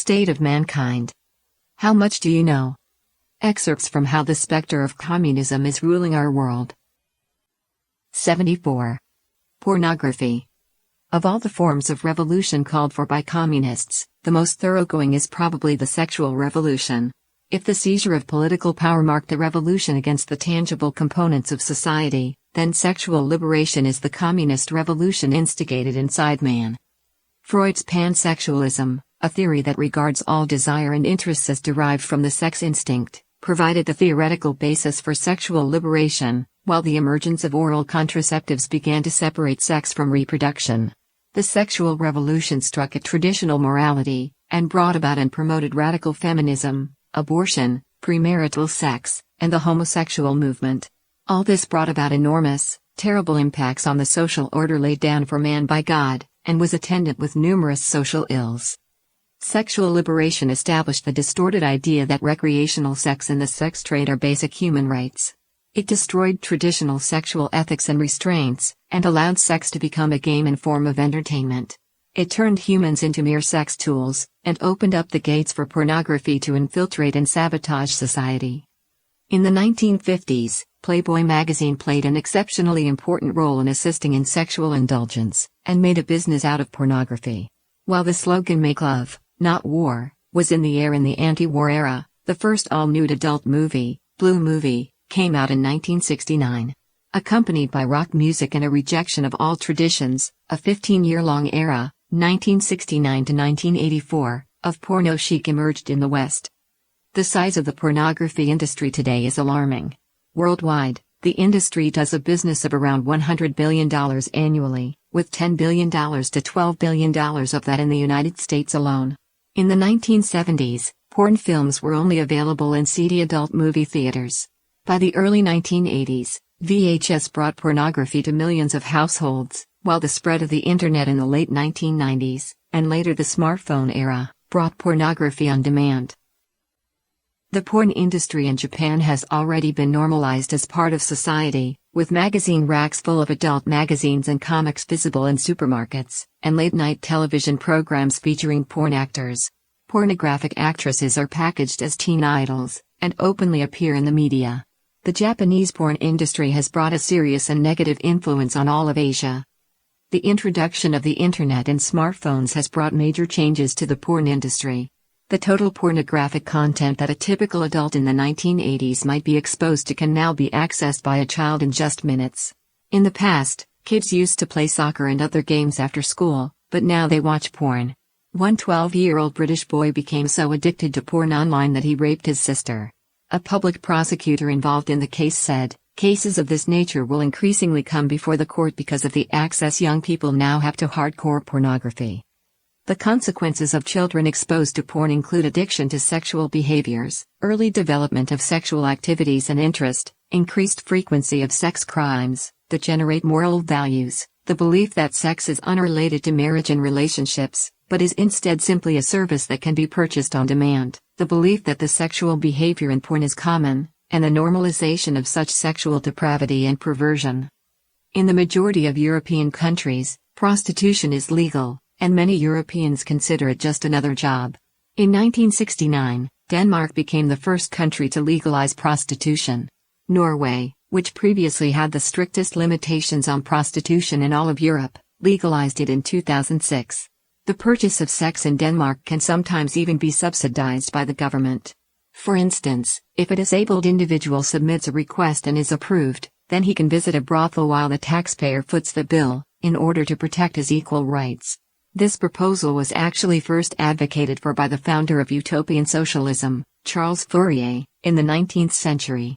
state of mankind. How much do you know? Excerpts from How the Spectre of Communism is Ruling Our World. 74. Pornography. Of all the forms of revolution called for by communists, the most thoroughgoing is probably the sexual revolution. If the seizure of political power marked a revolution against the tangible components of society, then sexual liberation is the communist revolution instigated inside man. Freud's pansexualism, a theory that regards all desire and interests as derived from the sex instinct, provided the theoretical basis for sexual liberation, while the emergence of oral contraceptives began to separate sex from reproduction. The sexual revolution struck at traditional morality, and brought about and promoted radical feminism, abortion, premarital sex, and the homosexual movement. All this brought about enormous, terrible impacts on the social order laid down for man by God, and was attendant with numerous social ills. Sexual liberation established the distorted idea that recreational sex and the sex trade are basic human rights. It destroyed traditional sexual ethics and restraints, and allowed sex to become a game and form of entertainment. It turned humans into mere sex tools, and opened up the gates for pornography to infiltrate and sabotage society. In the 1950s, Playboy magazine played an exceptionally important role in assisting in sexual indulgence, and made a business out of pornography. While the slogan "Make Love, Not War" was in the air in the anti-war era, the first all-nude adult movie, Blue Movie, came out in 1969. Accompanied by rock music and a rejection of all traditions, a 15-year-long era, 1969 to 1984, of porno chic emerged in the West. The size of the pornography industry today is alarming. Worldwide, the industry does a business of around $100 billion annually, with $10 billion to $12 billion of that in the United States alone. In the 1970s, porn films were only available in seedy adult movie theaters. By the early 1980s, VHS brought pornography to millions of households, while the spread of the Internet in the late 1990s, and later the smartphone era, brought pornography on demand. The porn industry in Japan has already been normalized as part of society, with magazine racks full of adult magazines and comics visible in supermarkets, and late-night television programs featuring porn actors. Pornographic actresses are packaged as teen idols, and openly appear in the media. The Japanese porn industry has brought a serious and negative influence on all of Asia. The introduction of the internet and smartphones has brought major changes to the porn industry. The total pornographic content that a typical adult in the 1980s might be exposed to can now be accessed by a child in just minutes. In the past, kids used to play soccer and other games after school, but now they watch porn. One 12-year-old British boy became so addicted to porn online that he raped his sister. A public prosecutor involved in the case said, "Cases of this nature will increasingly come before the court because of the access young people now have to hardcore pornography." The consequences of children exposed to porn include addiction to sexual behaviors, early development of sexual activities and interest, increased frequency of sex crimes, degenerate moral values, the belief that sex is unrelated to marriage and relationships, but is instead simply a service that can be purchased on demand, the belief that the sexual behavior in porn is common, and the normalization of such sexual depravity and perversion. In the majority of European countries, prostitution is legal, and many Europeans consider it just another job. In 1969, Denmark became the first country to legalize prostitution. Norway, which previously had the strictest limitations on prostitution in all of Europe, legalized it in 2006. The purchase of sex in Denmark can sometimes even be subsidized by the government. For instance, if a disabled individual submits a request and is approved, then he can visit a brothel while the taxpayer foots the bill, in order to protect his equal rights. This proposal was actually first advocated for by the founder of utopian socialism, Charles Fourier, in the 19th century.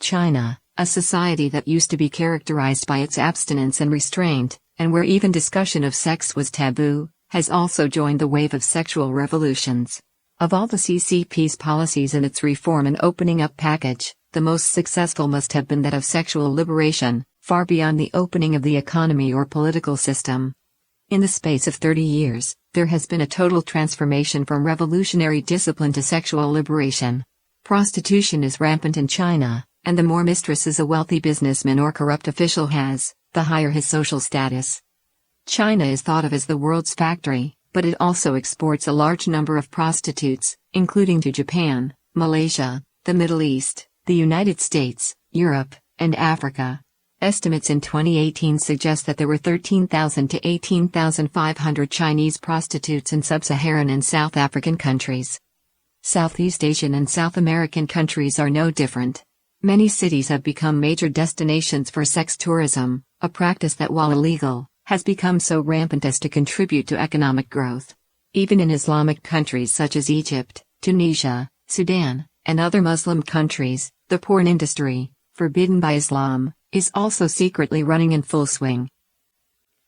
China, a society that used to be characterized by its abstinence and restraint, and where even discussion of sex was taboo, has also joined the wave of sexual revolutions. Of all the CCP's policies in its reform and opening up package, the most successful must have been that of sexual liberation, far beyond the opening of the economy or political system. In the space of 30 years, there has been a total transformation from revolutionary discipline to sexual liberation. Prostitution is rampant in China, and the more mistresses a wealthy businessman or corrupt official has, the higher his social status. China is thought of as the world's factory, but it also exports a large number of prostitutes, including to Japan, Malaysia, the Middle East, the United States, Europe, and Africa. Estimates in 2018 suggest that there were 13,000 to 18,500 Chinese prostitutes in sub-Saharan and South African countries. Southeast Asian and South American countries are no different. Many cities have become major destinations for sex tourism, a practice that, while illegal, has become so rampant as to contribute to economic growth. Even in Islamic countries such as Egypt, Tunisia, Sudan, and other Muslim countries, the porn industry, forbidden by Islam, is also secretly running in full swing.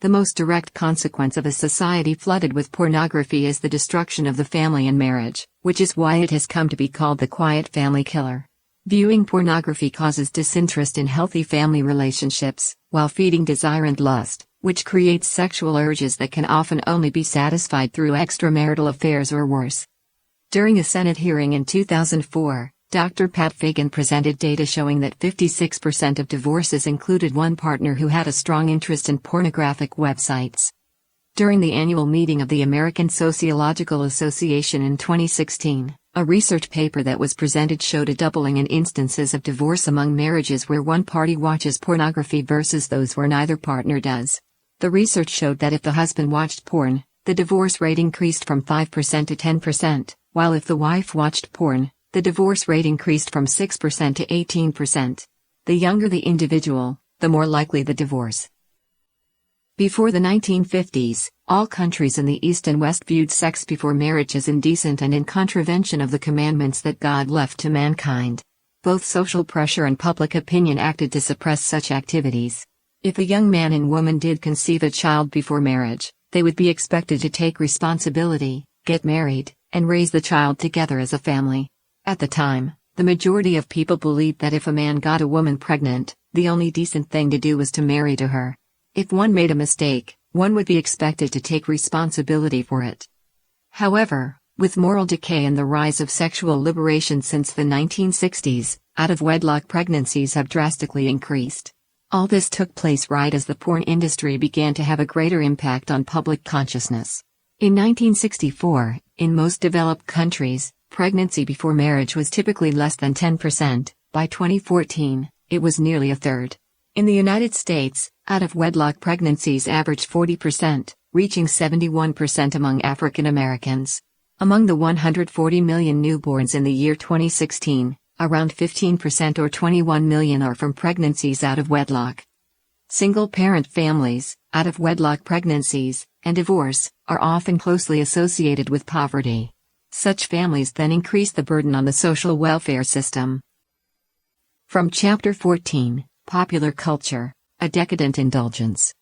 The most direct consequence of a society flooded with pornography is the destruction of the family and marriage, which is why it has come to be called the quiet family killer. Viewing pornography causes disinterest in healthy family relationships, while feeding desire and lust, which creates sexual urges that can often only be satisfied through extramarital affairs or worse. During a Senate hearing in 2004, Dr. Pat Fagan presented data showing that 56% of divorces included one partner who had a strong interest in pornographic websites. During the annual meeting of the American Sociological Association in 2016, a research paper that was presented showed a doubling in instances of divorce among marriages where one party watches pornography versus those where neither partner does. The research showed that if the husband watched porn, the divorce rate increased from 5% to 10%, while if the wife watched porn, the divorce rate increased from 6% to 18%. The younger the individual, the more likely the divorce. Before the 1950s, all countries in the East and West viewed sex before marriage as indecent and in contravention of the commandments that God left to mankind. Both social pressure and public opinion acted to suppress such activities. If a young man and woman did conceive a child before marriage, they would be expected to take responsibility, get married, and raise the child together as a family. At the time, the majority of people believed that if a man got a woman pregnant, the only decent thing to do was to marry to her. If one made a mistake, one would be expected to take responsibility for it. However, with moral decay and the rise of sexual liberation since the 1960s, out-of-wedlock pregnancies have drastically increased. All this took place right as the porn industry began to have a greater impact on public consciousness. In 1964, in most developed countries, pregnancy before marriage was typically less than 10%. By 2014, it was nearly a third. In the United States, out-of-wedlock pregnancies averaged 40%, reaching 71% among African Americans. Among the 140 million newborns in the year 2016, around 15% or 21 million are from pregnancies out of wedlock. Single-parent families, out-of-wedlock pregnancies, and divorce are often closely associated with poverty. Such families then increase the burden on the social welfare system. From Chapter 14, Popular Culture, A Decadent Indulgence.